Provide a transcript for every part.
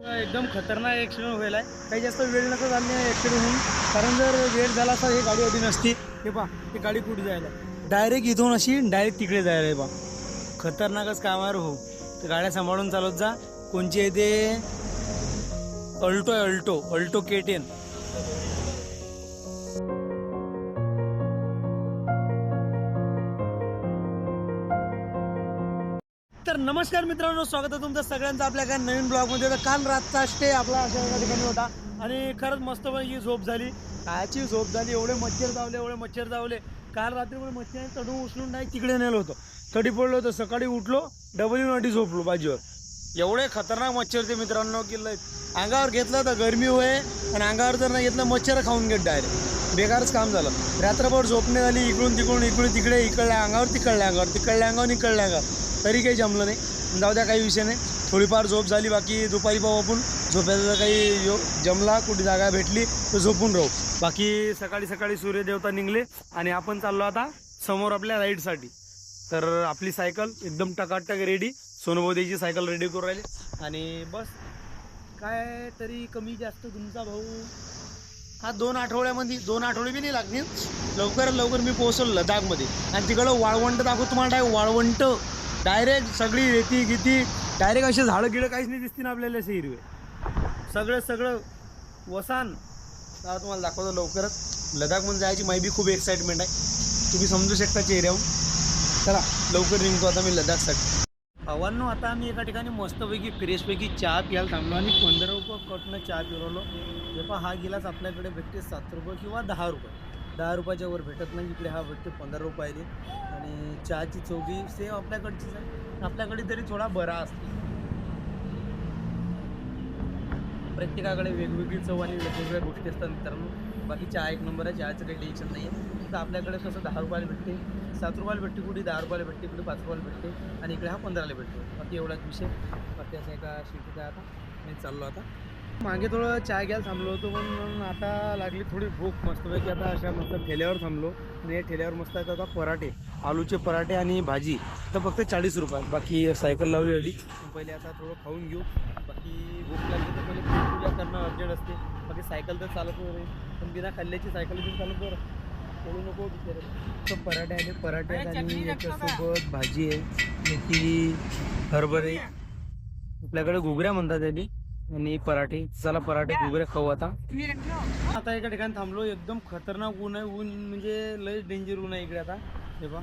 एकदम खतरनाक ॲक्सिडेंट व्हायला आहे. काही जास्त वेळ नका झाली ॲक्सिडेंट होऊन, कारण जर वेळ झाला असता ही गाडी आधी नसती. हे पहा ही गाडी कुठे जायला डायरेक्ट इथून अशी डायरेक्ट तिकडे जायला आहे. पहा खतरनाकच कामावर हो. तर गाड्या सांभाळून चालत जा. कोणची आहे ते अल्टो आहे, अल्टो K10. तर नमस्कार मित्रांनो, स्वागत आहे तुमचं सगळ्यांचं आपल्या काय नवीन ब्लॉगमध्ये. तर काल रातचा स्टे आपला अशा एका ठिकाणी होता आणि खरंच मस्तपैकी झोप झाली. कायची झोप झाली, एवढे मच्छर चावले. काल रात्रीमुळे मच्छर चढून उचलून नाही तिकडे नेलं होतं, कधी पडलो होतं. सकाळी उठलो डबल झोपलो बाजीवर. एवढे खतरनाक मच्छर ते मित्रांनो की अंगावर घेतलं तर गरमी होय, आणि अंगावर जर नाही घेतलं मच्छर खाऊन घेत डायरेक्ट. बेकारच काम झालं. रात्रभर झोपणे झाली, इकडून तिकडे इकडल्या अंगावर तिकडल्या अंगावर तरी काही जमलं नाही. जाऊ द्या, काही विषय नाही. थोडीफार झोप झाली, बाकी दुपारी पाहू आपण. झोपायचा काही जमला, कुठे जागा भेटली तर झोपून राहू. बाकी सकाळी सूर्यदेवता निघले आणि आपण चाललो आता समोर आपल्या राईडसाठी. तर आपली सायकल एकदम टकाटक रेडी, सोनोबोदेची सायकल रेडी करू राहिली. आणि बस काय तरी कमी जास्त तुमचा भाऊ हा 2 आठवडे बी नाही लागतील. लवकर मी पोहोचलो लडाखमध्ये. आणि तिकडं वाळवंट दाखवतो तुम्हाला. वाळवंट डायरेक्ट सगळी रेती गिती डायरेक्ट असे झाडं गिडं काहीच नाही दिसतील आपल्याला. असे हिरवे सगळं वसान तुम्हाला दाखवतो लवकरच. लडाखमध्ये जायची माझी बी खूप एक्साइटमेंट आहे, तुम्ही समजू शकता चेहऱ्याहून. चला लवकर निघतो आता मी लडाखसाठी. आव्हानो आता आम्ही एका ठिकाणी मस्तपैकी फ्रेशपैकी चहा प्यायला थांबलो आणि 15 रुपये कटनं चहा पिरवलो. जेव्हा हा गिलास आपल्याकडे भेटते 7 रुपये किंवा 10 रुपये. 10 रुपयाच्या वर भेटत नाही इकडे, हा भेटते 15 रुपयाने. आणि चहाची चौकी सेम आपल्याकडचीच आहे. आपल्याकडे तरी थोडा बरा असते. प्रत्येकाकडे वेगवेगळी चव आणि वेगवेगळ्या गोष्टी असतात मित्रांनो. बाकी चहा एक नंबर आहे, चहाचं काही टेन्शन नाही आहे. तर आपल्याकडे कसं 10 रुपयाला भेटते, 7 रुपयाला भेटते, कुठे 10 रुपयाला भेटते, कुठे 5 रुपयाला भेटते, आणि इकडे हा 15ला भेटतो. बाकी एवढाच विषय. बाकी असं एका शिटीत आहे. आता मी चाललो. आता मागे थोडं चहा घ्यायला थांबलो होतो, पण आता लागली थोडी भूक मस्तपैकी. आता अशा मस्त ठेल्यावर थांबलो आणि या ठेल्यावर मस्त आहेत आता पराठे, आलूचे पराठे आणि भाजी. तर फक्त 40 रुपयात. बाकी सायकल लावली आली. पहिले आता थोडं खाऊन घेऊ. बाकी भूक लागली तर पहिले पूजा करणं अर्जंट असते. बाकी सायकल तर चालत नाही, पण बिना खाल्ल्याची सायकल घेऊन चालत बरं बोलू नको बिचारे. तर पराठे आणि याच्यासोबत भाजी आहे, मेथी, हरभरे, आपल्याकडे घुगऱ्या म्हणतात त्यांनी, आणि पराठे. चला पराठे घुगरे खाऊ आता. एका ठिकाणी थांबलो. एकदम खतरनाक ऊन आहे. ऊन म्हणजे लय डेंजर ऊन आहे इकडे आता. हे पहा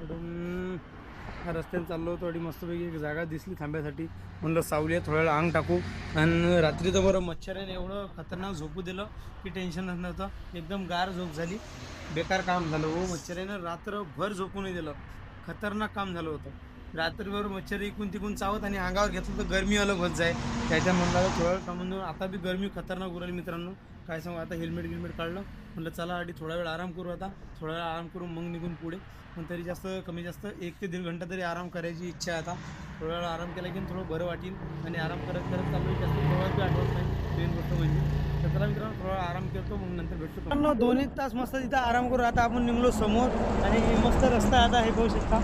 इकडून ह्या रस्त्याने चाललो. थोडी मस्तपैकी एक जागा दिसली थांब्यासाठी. म्हणलं सावली आहे, थोड्या वेळ अंग टाकू. आणि रात्री तर बरं मच्छराने एवढं खतरनाक झोपू दिलं की टेन्शनच नव्हतं. एकदम गार झोप झाली. बेकार काम झालं हो. मच्छरानं रात्रभर झोपू नाही दिलं. खतरनाक काम झालं होतं. रात्रीभर मच्छर इकून तिकून चावत आणि अंगावर घेतलं तर गरमी अलग होत जाय. त्याच्या म्हणलं थोडं वेळ थांबून. आता बी गरमी खतरनाक उराली मित्रांनो. काय सांगू, आता हेल्मेट काढलं. म्हणलं चला आधी थोडा वेळ आराम करू. आता थोडा वेळ आराम करून मग निघून पुढे. पण तरी कमी जास्त 1 ते 1.5 घंटा तरी आराम करायची इच्छा आहे आता. थोडा वेळ आराम केला की थोडं बरं वाटेल. आणि आराम करत चालू जास्त प्रवास बी आठवत नाही, मेन गोष्ट म्हणजे. तर चला मित्रांनो थोडा आराम करतो, मग नंतर भेटतो. 2-1 तास मस्त तिथं आराम करू. आता आपण निघलो समोर आणि मस्त रस्ता आता हे पाहू शकता.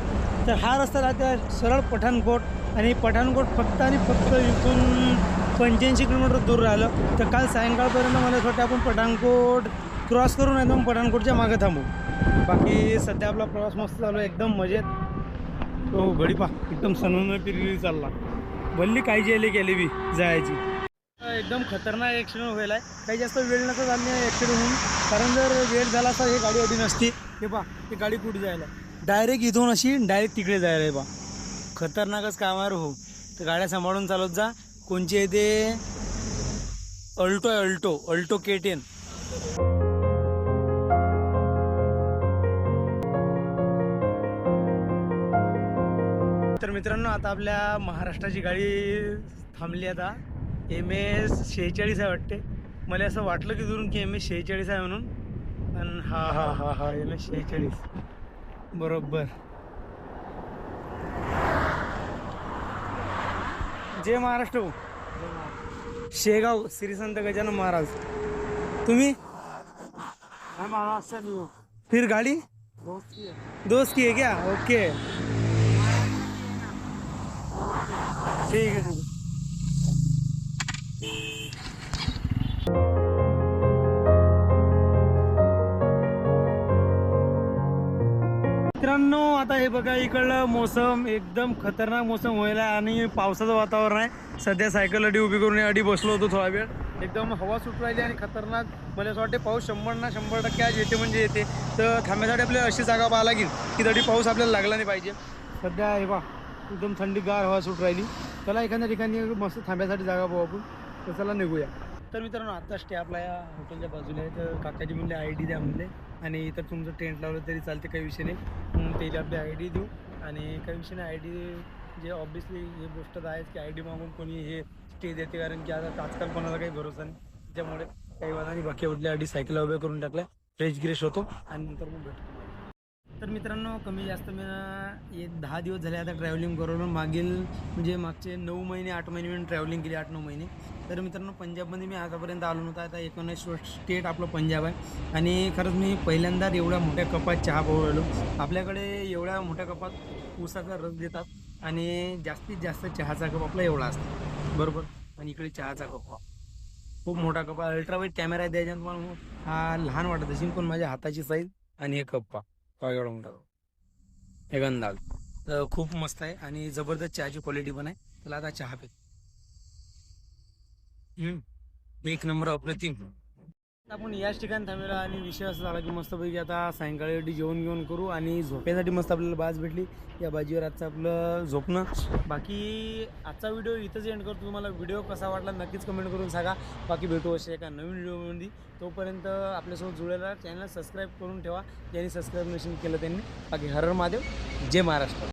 तर हा रस्ता राहते सरळ पठाणकोट. आणि पठाणकोट फक्त इथून 85 किलोमीटर दूर राहिलं. तर काल सायंकाळपर्यंत मला असं वाटतं आपण पठाणकोट क्रॉस करून एकदम पठाणकोटच्या मागे थांबू. बाकी सध्या आपला प्रवास मस्त चालू आहे, एकदम मजेत. तो घडी पा एकदम सनून पिरली चालला. भल्ली काळजी गेली बी जायची. एकदम खतरनाक ॲक्सिडेंट व्हायला आहे. काही जास्त वेळ नका झाली ॲक्सिडेंट होऊन, कारण जर वेळ झाला असता ही गाडी आधी नसती. हे पहा ही गाडी कुठे जायला डायरेक्ट इथून अशी डायरेक्ट तिकडे जायला आहे. पहा खतरनाकच कामावर हो. तर गाड्या सांभाळून चालत जा. कोणची आहे ते अल्टो K10. तर मित्रांनो आता आपल्या महाराष्ट्राची गाडी थांबली. आता MS 46 आहे वाटते. मला असं वाटलं की दुरून की MS 46 आहे म्हणून. पण हा MS 46 बरोबर. जय महाराष्ट्र. शेगाव श्री संत गजानन महाराज. तुम्ही फिर गाड़ी दोस्त की है क्या? ओके ठीक है. मित्रांनो आता हे बघा इकडलं मोसम एकदम खतरनाक मोसम व्हायला आणि पावसाचं वातावरण आहे. सध्या सायकल अडी उभी करून अडी बसलो होतो थोडा वेळ. एकदम हवा सुट राहिली आणि खतरनाक. मला असं वाटते पाऊस 100% आज येते म्हणजे येते. तर थांब्यासाठी आपल्याला अशी जागा पाहायला लागेल की तरी पाऊस आपल्याला लागला नाही पाहिजे. सध्या हे बा एकदम थंडीगार हवा सुट राहिली. चला एखाद्या ठिकाणी मस्त थांब्यासाठी जागा पाहू आपण. तर चला निघूया. तर मित्रांनो आता स्टे आपला या हॉटेलच्या बाजूला आहे. तर काकाजी म्हणले ID द्या म्हणले आणि इतर तुमचं टेंट लावलं तरी चालते, काही विषय नाही. त्याची आपली ID देऊ आणि काही विषय नाही. ID जे ऑब्विसली ही गोष्ट तर आहेच की ID मागून कोणी हे स्टे देते, कारण की आता आजकाल कोणाला काही भरोसा नाही. त्यामुळे काही वादाने बाकी उठल्या आधी सायकल उभ्या करून टाकल्या. फ्रेश गिरेश होतो आणि नंतर मग भेटतो. तर मित्रांनो कमी जास्त मी 10 दिवस झाले आता ट्रॅव्हलिंग करून. म्हणजे मागचे 9 महिने 8 महिने मी ट्रॅव्हलिंग केली, 8-9 महिने. तर मित्रांनो पंजाबमध्ये मी आतापर्यंत आलो नव्हता. आता 19 स्टेट आपलं पंजाब आहे आणि खरंच मी पहिल्यांदा एवढ्या मोठ्या कपात चहा पाहू राहिलो. आपल्याकडे एवढ्या मोठ्या कपात ऊसाचा रस देतात आणि जास्तीत जास्त चहाचा कप आपला एवढा असतो बरोबर. आणि इकडे चहाचा कप खूप मोठा कप, अल्ट्रावाईट कॅमेरा आहे त्याच्यात. तुम्हाला हा लहान वाटत असेल पण माझ्या हाताची साईज आणि हे कप्पा एवढा मोठा हे गंधाल. तर खूप मस्त आहे आणि जबरदस्त चहाची क्वालिटी पण आहे. त्याला आता चहा पे एक नंबर अप्रतिम. आपण याच ठिकाणी थांबलेलो आणि विषय असा झाला की मस्तपैकी आता सायंकाळी जेवण घेऊन करू आणि झोपेसाठी मस्त आपल्याला बाज भेटली. या बाजीवर आजचं आपलं झोपणं. बाकी आजचा व्हिडिओ इथंच एंड करतो. तुम्हाला व्हिडिओ कसा वाटला नक्कीच कमेंट करून सांगा. बाकी भेटू अशा एका नवीन व्हिडिओमध्ये. तोपर्यंत आपल्यासोबत जुळलेला चॅनल सबस्क्राईब करून ठेवा, ज्यांनी सबस्क्राईब नसेल केलं त्यांनी. बाकी हर हर महादेव, जय महाराष्ट्र.